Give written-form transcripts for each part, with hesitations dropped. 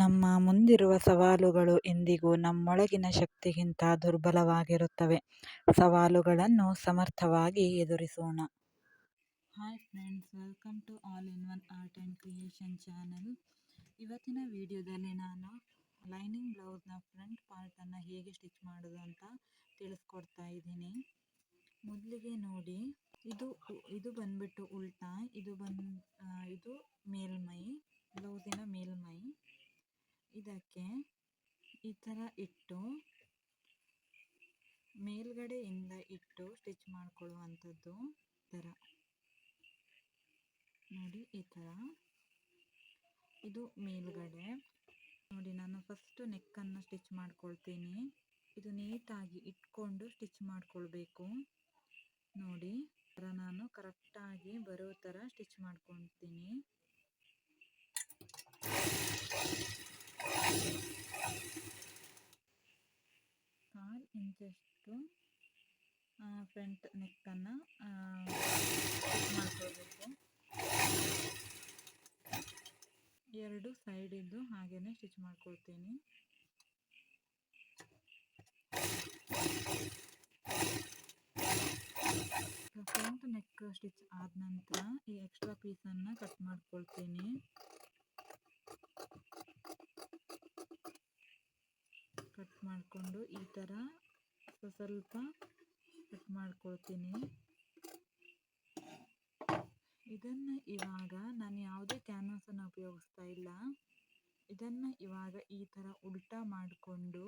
ನಮ್ಮ ಮುಂದಿರುವ ಸವಾಲುಗಳು ಎಂದಿಗೂ ನಮ್ಮೊಳಗಿನ ಶಕ್ತಿಗಿಂತ ದುರ್ಬಲವಾಗಿರುತ್ತವೆ. ಸವಾಲುಗಳನ್ನು ಸಮರ್ಥವಾಗಿ ಎದುರಿಸೋಣ. Hi friends, welcome to all in one art and creation channel. ಇವತ್ತಿನ ವಿಡಿಯೋದಲ್ಲಿ ನಾನು ಲೈನಿಂಗ್ ಬ್ಲೌಸ್ನ ಫ್ರಂಟ್ ಪಾರ್ಟನ್ನು ಹೇಗೆ ಸ್ಟಿಚ್ ಮಾಡೋದು ಅಂತ ತಿಳಿಸ್ಕೊಡ್ತಾ ಇದ್ದೀನಿ. ಮೊದಲಿಗೆ ನೋಡಿ, ಇದು ಬಂದ್ಬಿಟ್ಟು ಉಲ್ಟಾ, ಇದು ಮೇಲ್ಮೈ, ಬ್ಲೌಸಿನ ಮೇಲ್ಮೈ. ಇದಕ್ಕೆ ಈ ಥರ ಇಟ್ಟು ಮೇಲ್ಗಡೆಯಿಂದ ಇಟ್ಟು ಸ್ಟಿಚ್ ಮಾಡ್ಕೊಳ್ಳುವಂಥದ್ದು. ಥರ ನೋಡಿ, ಈ ಥರ ಇದು ಮೇಲ್ಗಡೆ. ನೋಡಿ, ನಾನು ಫಸ್ಟ್ ನೆಕ್ಕನ್ನು ಸ್ಟಿಚ್ ಮಾಡ್ಕೊಳ್ತೀನಿ. ಇದು ನೀಟಾಗಿ ಇಟ್ಕೊಂಡು ಸ್ಟಿಚ್ ಮಾಡ್ಕೊಳ್ಬೇಕು. ನೋಡಿ, ಥರ ನಾನು ಕರೆಕ್ಟಾಗಿ ಬರೋ ಥರ ಸ್ಟಿಚ್ ಮಾಡ್ಕೊಳ್ತೀನಿ. ಕಾಲು ಇಂಚಷ್ಟು ಫ್ರಂಟ್ ನೆಕ್ಕನ್ನು ಸ್ಟಿಚ್ ಮಾಡ್ಕೊಳ್ಬೇಕು. ಎರಡು ಸೈಡಿದ್ದು ಹಾಗೇನೆ ಸ್ಟಿಚ್ ಮಾಡ್ಕೊಳ್ತೀನಿ. ಫ್ರಂಟ್ ನೆಕ್ ಸ್ಟಿಚ್ ಆದ ನಂತರ ಈ ಎಕ್ಸ್ಟ್ರಾ ಪೀಸನ್ನು ಕಟ್ ಮಾಡ್ಕೊಳ್ತೀನಿ. ಕಟ್ ಮಾಡಿಕೊಂಡು ಈ ಥರ ಸ್ವಲ್ಪ ಕಟ್ ಮಾಡ್ಕೊಳ್ತೀನಿ. ಇದನ್ನು ಇವಾಗ ನಾನು ಯಾವುದೇ ಕ್ಯಾನ್ವಾಸನ್ನು ಉಪಯೋಗಿಸ್ತಾ ಇಲ್ಲ. ಇದನ್ನು ಇವಾಗ ಈ ಥರ ಉಲ್ಟಾ ಮಾಡಿಕೊಂಡು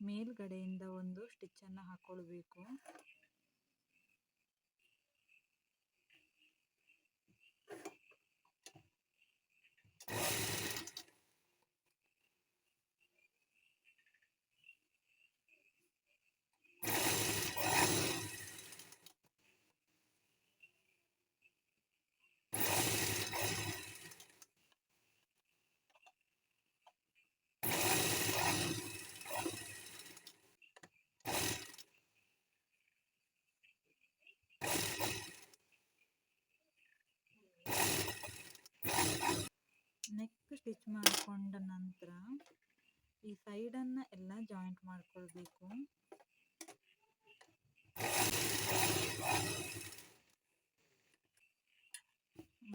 ಮೇಲ್ಗಡೆಯಿಂದ ಒಂದು ಸ್ಟಿಚ್ಚನ್ನು ಹಾಕ್ಕೊಳ್ಬೇಕು. ನೆಕ್ ಸ್ಟಿಚ್ ಮಾಡಿಕೊಂಡ ನಂತರ ಈ ಸೈಡನ್ನು ಎಲ್ಲ ಜಾಯಿಂಟ್ ಮಾಡ್ಕೊಳ್ಬೇಕು.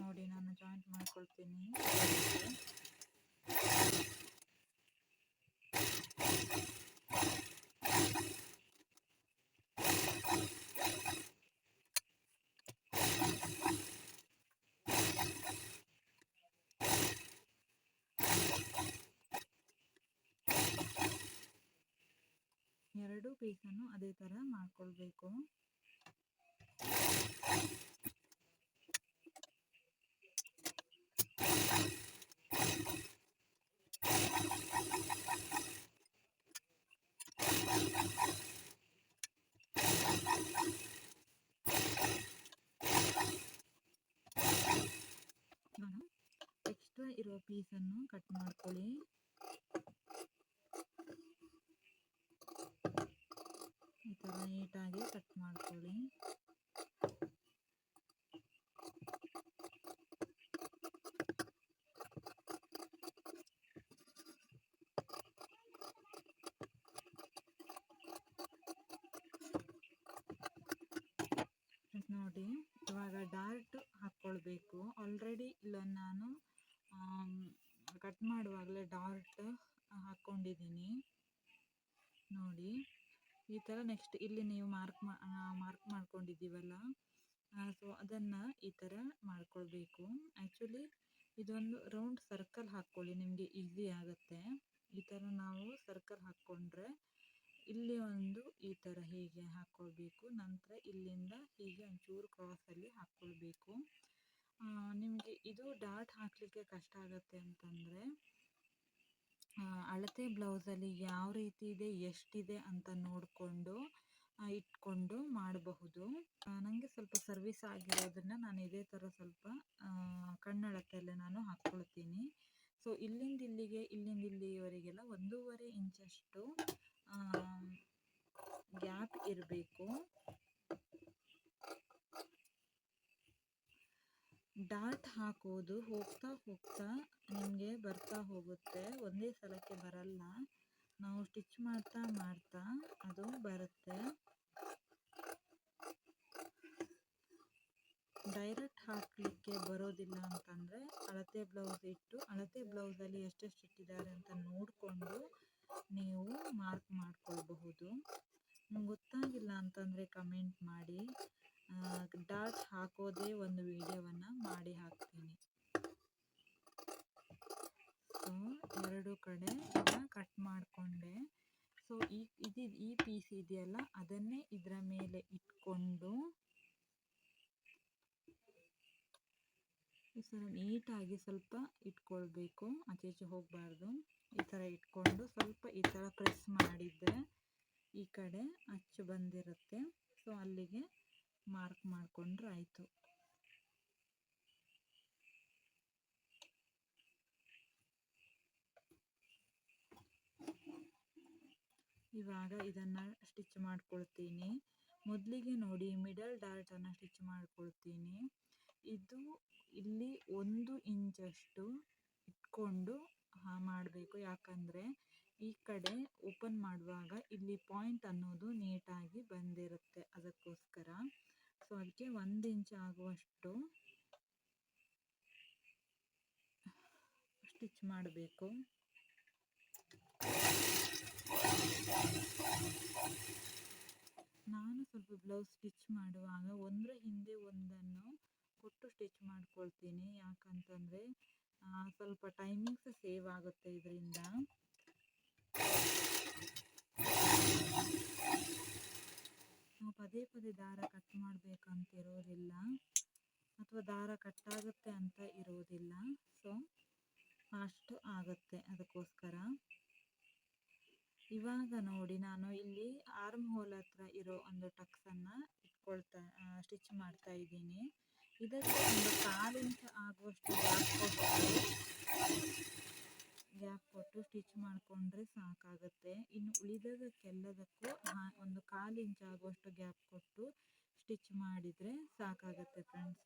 ನೋಡಿ, ನಾನು ಜಾಯಿಂಟ್ ಮಾಡ್ಕೊಳ್ತೀನಿ. ಎರಡು ಪೀಸನ್ನು ಅದೇ ಥರ ಮಾಡ್ಕೊಳ್ಬೇಕು. ಎಕ್ಸ್ಟ್ರಾ ಇರೋ ಪೀಸನ್ನು ಕಟ್ ಮಾಡ್ಕೊಳ್ಳಿ. ಈ ಥರ ನೀಟಾಗಿ ಕಟ್ ಮಾಡ್ಕೊಳ್ಳಿ. ನೋಡಿ, ಇವಾಗ ಡಾರ್ಟ್ ಹಾಕ್ಕೊಳ್ಬೇಕು. ಆಲ್ರೆಡಿ ಇಲ್ಲ, ನಾನು ಕಟ್ ಮಾಡುವಾಗಲೇ ಡಾರ್ಟ್ ಹಾಕ್ಕೊಂಡಿದ್ದೀನಿ. ನೋಡಿ, ಈ ಥರ ನೆಕ್ಸ್ಟ್ ಇಲ್ಲಿ ನೀವು ಮಾರ್ಕ್ ಮಾಡ್ಕೊಂಡಿದ್ದೀವಲ್ಲ, ಸೊ ಅದನ್ನು ಈ ಥರ ಮಾಡ್ಕೊಳ್ಬೇಕು. ಆ್ಯಕ್ಚುಲಿ ಇದೊಂದು ರೌಂಡ್ ಸರ್ಕಲ್ ಹಾಕ್ಕೊಳ್ಳಿ, ನಿಮಗೆ ಈಸಿ ಆಗುತ್ತೆ. ಈ ಥರ ನಾವು ಸರ್ಕಲ್ ಹಾಕ್ಕೊಂಡ್ರೆ ಇಲ್ಲಿ ಒಂದು ಈ ಥರ ಹೀಗೆ ಹಾಕ್ಕೊಳ್ಬೇಕು. ನಂತರ ಇಲ್ಲಿಂದ ಹೀಗೆ ಒಂಚೂರು ಕ್ರಾಸಲ್ಲಿ ಹಾಕ್ಕೊಳ್ಬೇಕು. ನಿಮಗೆ ಇದು ಡಾಟ್ ಹಾಕಲಿಕ್ಕೆ ಕಷ್ಟ ಆಗುತ್ತೆ ಅಂತಂದರೆ ಅಳತೆ ಬ್ಲೌಸಲ್ಲಿ ಯಾವ ರೀತಿ ಇದೆ, ಎಷ್ಟಿದೆ ಅಂತ ನೋಡಿಕೊಂಡು ಇಟ್ಕೊಂಡು ಮಾಡಬಹುದು. ನನಗೆ ಸ್ವಲ್ಪ ಸರ್ವಿಸ್ ಆಗಿರೋದನ್ನು ನಾನು ಇದೇ ಥರ ಸ್ವಲ್ಪ ಕಣ್ಣಳತೆಯಲ್ಲೇ ನಾನು ಹಾಕ್ಕೊಳ್ತೀನಿ. ಸೊ ಇಲ್ಲಿಂದ ಇಲ್ಲಿವರೆಗೆಲ್ಲ 1.5 ಇಂಚಷ್ಟು ಗ್ಯಾಪ್ ಇರಬೇಕು. ಡಾರ್ಟ್ ಹಾಕೋದು ಹೋಗ್ತಾ ಹೋಗ್ತಾ ನಿಮಗೆ ಬರ್ತಾ ಹೋಗುತ್ತೆ, ಒಂದೇ ಸಲಕ್ಕೆ ಬರಲ್ಲ. ನಾವು ಸ್ಟಿಚ್ ಮಾಡ್ತಾ ಮಾಡ್ತಾ ಅದು ಬರುತ್ತೆ. ಡೈರೆಕ್ಟ್ ಹಾಕಲಿಕ್ಕೆ ಬರೋದಿಲ್ಲ ಅಂತಂದರೆ ಅಳತೆ ಬ್ಲೌಸ್ ಇಟ್ಟು ಅಳತೆ ಬ್ಲೌಸಲ್ಲಿ ಎಷ್ಟೆಷ್ಟು ಇಟ್ಟಿದ್ದಾರೆ ಅಂತ ನೋಡಿಕೊಂಡು ನೀವು ಮಾರ್ಕ್ ಮಾಡ್ಕೊಳ್ಬಹುದು. ನಿಮ್ಗೆ ಗೊತ್ತಾಗಿಲ್ಲ ಅಂತಂದರೆ ಕಮೆಂಟ್ ಮಾಡಿ, ಡಾಟ್ ಹಾಕೋದೇ ಒಂದು ವಿಡಿಯೋವನ್ನು ಮಾಡಿ ಹಾಕ್ತೀನಿ. ಸೊ ಎರಡು ಕಡೆ ಕಟ್ ಮಾಡಿಕೊಂಡೆ. ಸೊ ಈ ಪೀಸ್ ಇದೆಯಲ್ಲ ಅದನ್ನೇ ಇದರ ಮೇಲೆ ಇಟ್ಕೊಂಡು ಈ ಥರ ನೀಟಾಗಿ ಸ್ವಲ್ಪ ಇಟ್ಕೊಳ್ಬೇಕು, ಆಚೆ ಈಚೆ ಹೋಗಬಾರ್ದು. ಈ ಥರ ಇಟ್ಕೊಂಡು ಸ್ವಲ್ಪ ಈ ಥರ ಪ್ರೆಸ್ ಮಾಡಿದರೆ ಈ ಕಡೆ ಅಚ್ಚು ಬಂದಿರುತ್ತೆ. ಸೊ ಅಲ್ಲಿಗೆ ಮಾರ್ಕ್ ಮಾಡಿಕೊಂಡ್ರೆ ಆಯಿತು. ಇವಾಗ ಇದನ್ನು ಸ್ಟಿಚ್ ಮಾಡ್ಕೊಳ್ತೀನಿ. ಮೊದಲಿಗೆ ನೋಡಿ ಮಿಡಲ್ ಡಾರ್ಟನ್ನು ಸ್ಟಿಚ್ ಮಾಡ್ಕೊಳ್ತೀನಿ. ಇದು ಇಲ್ಲಿ 1 ಇಂಚಷ್ಟು ಇಟ್ಕೊಂಡು ಮಾಡಬೇಕು, ಯಾಕಂದರೆ ಈ ಕಡೆ ಓಪನ್ ಮಾಡುವಾಗ ಇಲ್ಲಿ ಪಾಯಿಂಟ್ ಅನ್ನೋದು ನೀಟಾಗಿ ಬಂದಿರುತ್ತೆ, ಅದಕ್ಕೋಸ್ಕರ. ಸೊ ಅದಕ್ಕೆ 1 ಇಂಚ್ ಆಗುವಷ್ಟು ಸ್ಟಿಚ್ ಮಾಡಬೇಕು. ನಾನು ಸ್ವಲ್ಪ ಬ್ಲೌಸ್ ಸ್ಟಿಚ್ ಮಾಡುವಾಗ ಒಂದರ ಹಿಂದೆ ಒಂದನ್ನು ಕೊಟ್ಟು ಸ್ಟಿಚ್ ಮಾಡ್ಕೊಳ್ತೀನಿ, ಯಾಕಂತಂದರೆ ಸ್ವಲ್ಪ ಟೈಮಿಂಗ್ಸ್ ಸೇವ್ ಆಗುತ್ತೆ ಇದರಿಂದ. ನಾವು ಪದೇ ಪದೇ ದಾರ ಕಟ್ ಮಾಡಬೇಕಂತ ಇರೋದಿಲ್ಲ, ಅಥವಾ ದಾರ ಕಟ್ಟಾಗುತ್ತೆ ಅಂತ ಇರೋದಿಲ್ಲ. ಸೊ ಫಾಸ್ಟ್ ಆಗುತ್ತೆ, ಅದಕ್ಕೋಸ್ಕರ. ಇವಾಗ ನೋಡಿ ನಾನು ಇಲ್ಲಿ ಆರ್ಮ್ ಹೋಲ್ ಹತ್ರ ಇರೋ ಒಂದು ಟಕ್ಸನ್ನು ಸ್ಟಿಚ್ ಮಾಡ್ತಾ ಇದ್ದೀನಿ. ಇದಕ್ಕೆ ಒಂದು 1/4 ಇಂಚ್ ಆಗುವಷ್ಟು ಗ್ಯಾಪ್ ಕೊಟ್ಟು ಸ್ಟಿಚ್ ಮಾಡಿಕೊಂಡ್ರೆ ಸಾಕಾಗುತ್ತೆ. ಇನ್ನು ಉಳಿದದಕ್ಕೆಲ್ಲದಕ್ಕೂ ಒಂದು 1/4 ಇಂಚ್ ಆಗುವಷ್ಟು ಗ್ಯಾಪ್ ಕೊಟ್ಟು ಸ್ಟಿಚ್ ಮಾಡಿದರೆ ಸಾಕಾಗುತ್ತೆ ಫ್ರೆಂಡ್ಸ್.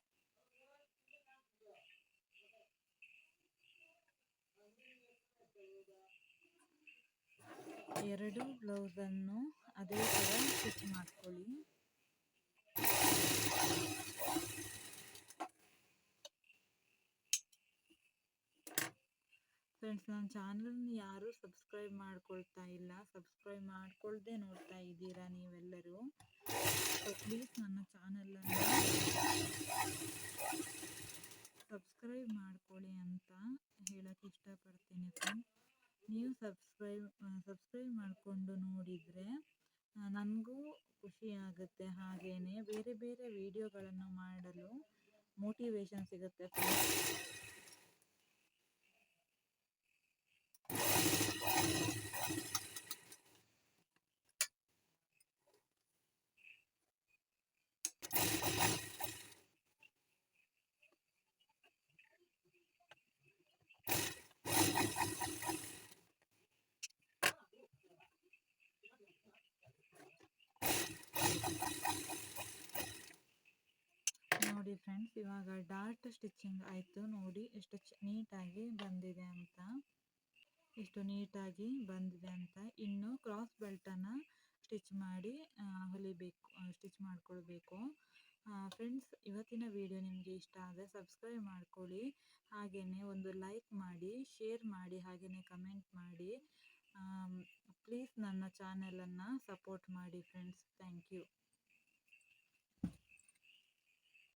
ಎರಡು ಬ್ಲೌಸನ್ನು ಅದೇ ಥರ ಸ್ಟಿಚ್ ಮಾಡ್ಕೊಳ್ಳಿ. ಫ್ರೆಂಡ್ಸ್, ನನ್ನ ಚಾನಲನ್ನು ಯಾರೂ ಸಬ್ಸ್ಕ್ರೈಬ್ ಮಾಡ್ಕೊಳ್ತಾ ಇಲ್ಲ, ಸಬ್ಸ್ಕ್ರೈಬ್ ಮಾಡ್ಕೊಳ್ದೆ ನೋಡ್ತಾ ಇದ್ದೀರಾ ನೀವೆಲ್ಲರೂ. ಸೊ ಪ್ಲೀಸ್ ನನ್ನ ಚಾನಲನ್ನು ಸಬ್ಸ್ಕ್ರೈಬ್ ಮಾಡ್ಕೊಳ್ಳಿ ಅಂತ ಹೇಳೋಕ್ಕೆ ಇಷ್ಟಪಡ್ತೀನಿ ಫ್ರೆಂಡ್ಸ್. ನೀವು ಸಬ್ಸ್ಕ್ರೈಬ್ ಮಾಡಿಕೊಂಡು ನೋಡಿದರೆ ನನಗೂ ಖುಷಿಯಾಗುತ್ತೆ, ಹಾಗೆಯೇ ಬೇರೆ ಬೇರೆ ವಿಡಿಯೋಗಳನ್ನು ಮಾಡಲು ಮೋಟಿವೇಶನ್ ಸಿಗುತ್ತೆ ಫ್ರೆಂಡ್ಸ್. ನೋಡಿ ಫ್ರೆಂಡ್ಸ್, ಇವಾಗ ಡಾರ್ಟ್ ಸ್ಟಿಚಿಂಗ್ ಆಯಿತು. ನೋಡಿ ಎಷ್ಟು ನೀಟಾಗಿ ಬಂದಿದೆ ಅಂತ, ಇನ್ನು ಕ್ರಾಸ್ ಬೆಲ್ಟನ್ನು ಸ್ಟಿಚ್ ಮಾಡಿ ಸ್ಟಿಚ್ ಮಾಡ್ಕೊಳ್ಬೇಕು. ಫ್ರೆಂಡ್ಸ್, ಇವತ್ತಿನ ವಿಡಿಯೋ ನಿಮಗೆ ಇಷ್ಟ ಆದರೆ ಸಬ್ಸ್ಕ್ರೈಬ್ ಮಾಡ್ಕೊಳ್ಳಿ, ಹಾಗೆಯೇ ಒಂದು ಲೈಕ್ ಮಾಡಿ, ಶೇರ್ ಮಾಡಿ, ಹಾಗೆಯೇ ಕಮೆಂಟ್ ಮಾಡಿ. ಪ್ಲೀಸ್ ನನ್ನ ಚಾನಲನ್ನು ಸಪೋರ್ಟ್ ಮಾಡಿ ಫ್ರೆಂಡ್ಸ್. Thank you.